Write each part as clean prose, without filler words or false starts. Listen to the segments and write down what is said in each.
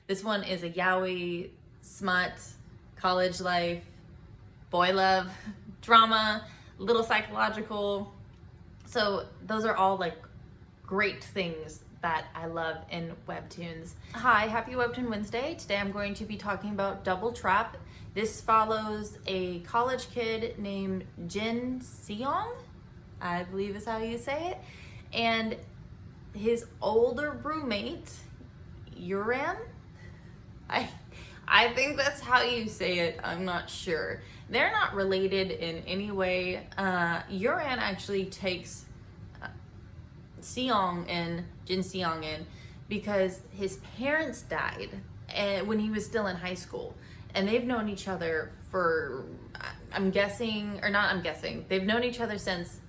This one is a yaoi, smut, college life, boy love, drama, little psychological. So those are all like great things that I love in webtoons. Hi, happy Webtoon Wednesday. Today I'm going to be talking about Double Trap. This follows a college kid named Jin Seong, I believe is how you say it, and his older roommate, Yuran. I think that's how you say it, I'm not sure. They're not related in any way. Yuran actually takes Jin Seong in, because his parents died when he was still in high school. And they've known each other for, they've known each other since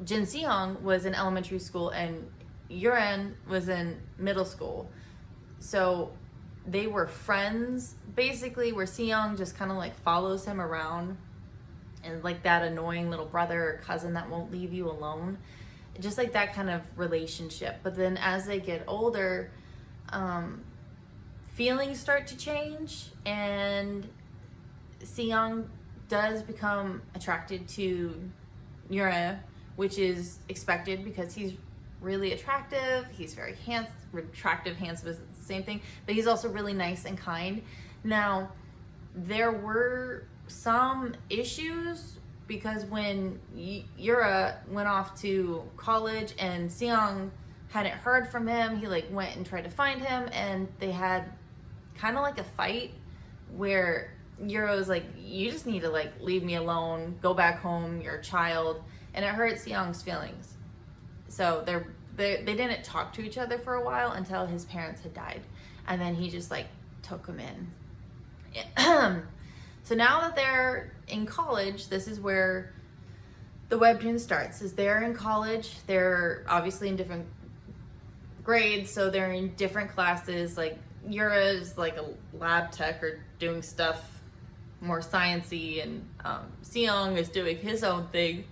Jin Seong was in elementary school and Yuran was in middle school. So they were friends, basically, where Seong just kind of like follows him around and like that annoying little brother or cousin that won't leave you alone. Just like that kind of relationship. But then as they get older, feelings start to change, and Seong does become attracted to Yura, which is expected because he's really attractive. He's very handsome, handsome is the same thing, but he's also really nice and kind. Now, there were some issues because when Yura went off to college and Seong hadn't heard from him, he like went and tried to find him, and they had kind of like a fight where Yura was like, you just need to like leave me alone, go back home, you're a child, and it hurt Seong's feelings. So they didn't talk to each other for a while until his parents had died, and then he just like took him in. So now that they're in college, this is where the webtoon starts. Is they're in college, they're obviously in different grades, so they're in different classes. Like Yura is like a lab tech or doing stuff more sciencey, and Seong is doing his own thing.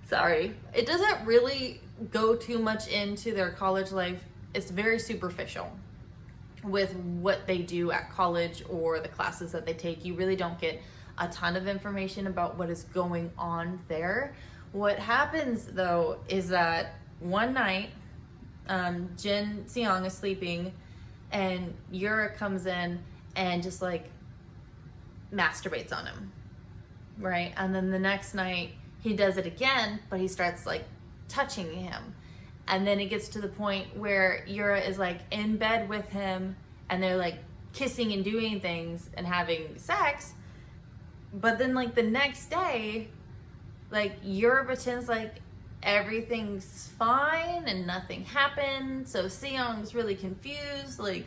Sorry, it doesn't really go too much into their college life. It's very superficial with what they do at college or the classes that they take. You really don't get a ton of information about what is going on there. What happens though is that one night, Jin Seong is sleeping and Yura comes in and just like masturbates on him, right? And then the next night he does it again, but he starts like touching him. And then it gets to the point where Yura is like in bed with him and they're like kissing and doing things and having sex. But then like the next day, like Yura pretends like everything's fine and nothing happened. So Seong's really confused. Like,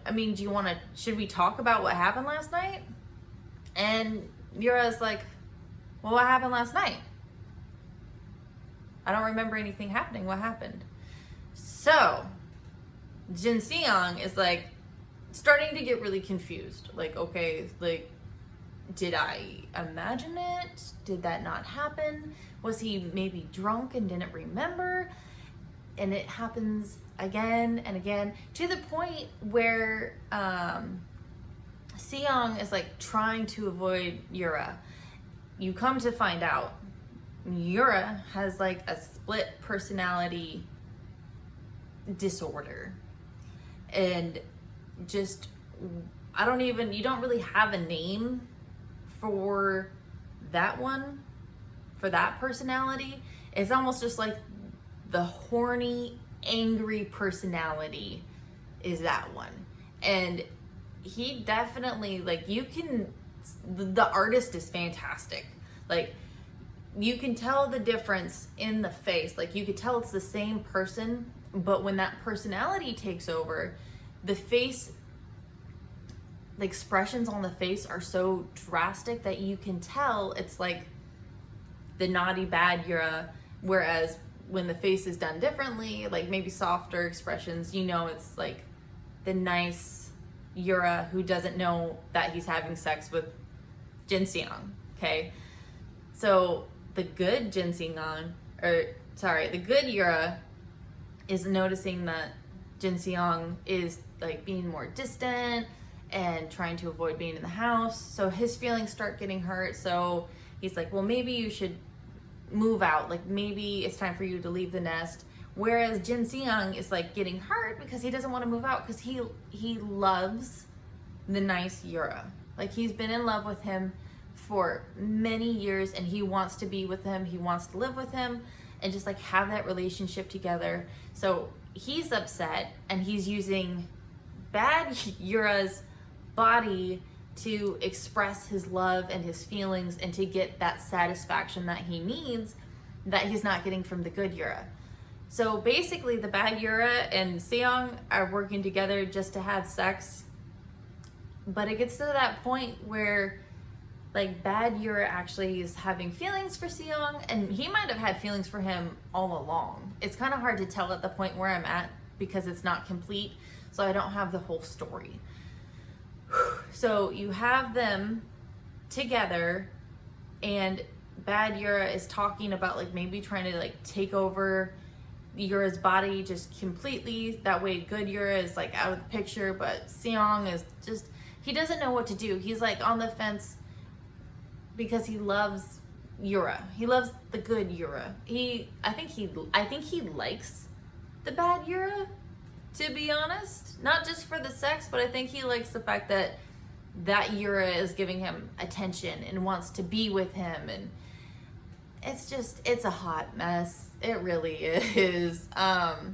I mean, should we talk about what happened last night? And Yura's like, well, what happened last night? I don't remember anything happening. What happened? So Jin Seong is like starting to get really confused. Like, okay, like, did I imagine it? Did that not happen? Was he maybe drunk and didn't remember? And it happens again and again, to the point where Seong is like trying to avoid Yura. You come to find out Yura has like a split personality disorder, and just you don't really have a name for that one, for that personality. It's almost just like the horny, angry personality is that one. And he definitely, like, the artist is fantastic. Like, you can tell the difference in the face. Like, you could tell it's the same person, but when that personality takes over, the face, the expressions on the face are so drastic that you can tell it's like the naughty bad Yura, whereas when the face is done differently, like maybe softer expressions, it's like the nice Yura who doesn't know that he's having sex with Jin Seong, okay? So the good the good Yura is noticing that Jin Seong is like being more distant and trying to avoid being in the house. So his feelings start getting hurt. So he's like, well, maybe you should move out. Like maybe it's time for you to leave the nest. Whereas Jin Seong is like getting hurt because he doesn't want to move out because he loves the nice Yura. Like he's been in love with him for many years and he wants to be with him. He wants to live with him and just like have that relationship together. So he's upset and he's using bad Yura's body to express his love and his feelings and to get that satisfaction that he needs that he's not getting from the good Yura. So basically the bad Yura and Seong are working together just to have sex. But it gets to that point where like bad Yura actually is having feelings for Seong, and he might have had feelings for him all along. It's kind of hard to tell at the point where I'm at because it's not complete, so I don't have the whole story. So you have them together and bad Yura is talking about like maybe trying to like take over Yura's body just completely. That way good Yura is like out of the picture, but Seong is just, he doesn't know what to do. He's like on the fence because he loves Yura. He loves the good Yura. I think he likes the bad Yura, to be honest. Not just for the sex, but I think he likes the fact that that Yura is giving him attention and wants to be with him, and it's a hot mess. It really is. I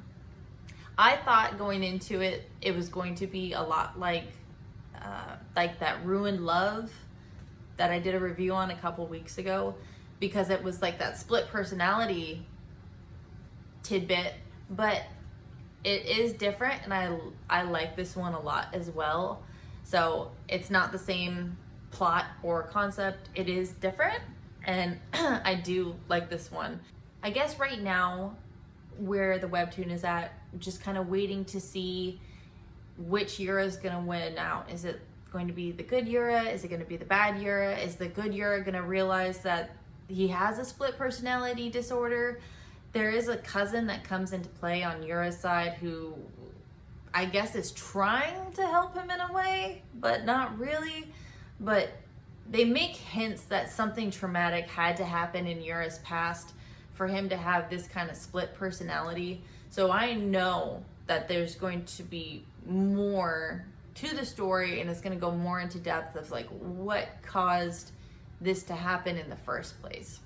thought going into it, it was going to be a lot like that Ruined Love that I did a review on a couple weeks ago, because it was like that split personality tidbit, but it is different, and I like this one a lot as well. So it's not the same plot or concept. It is different, and I do like this one. I guess right now where the webtoon is at, just kind of waiting to see which Yura is gonna win out. Is it going to be the good Yura? Is it going to be the bad Yura? Is the good Yura going to realize that he has a split personality disorder? There is a cousin that comes into play on Yura's side who I guess is trying to help him in a way, but not really. But they make hints that something traumatic had to happen in Yura's past for him to have this kind of split personality. So I know that there's going to be more to the story, and it's going to go more into depth of like what caused this to happen in the first place.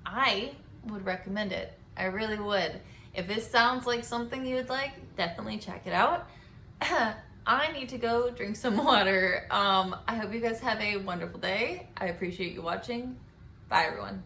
I would recommend it. I really would. If this sounds like something you would like, definitely check it out. I need to go drink some water. I hope you guys have a wonderful day. I appreciate you watching. Bye everyone.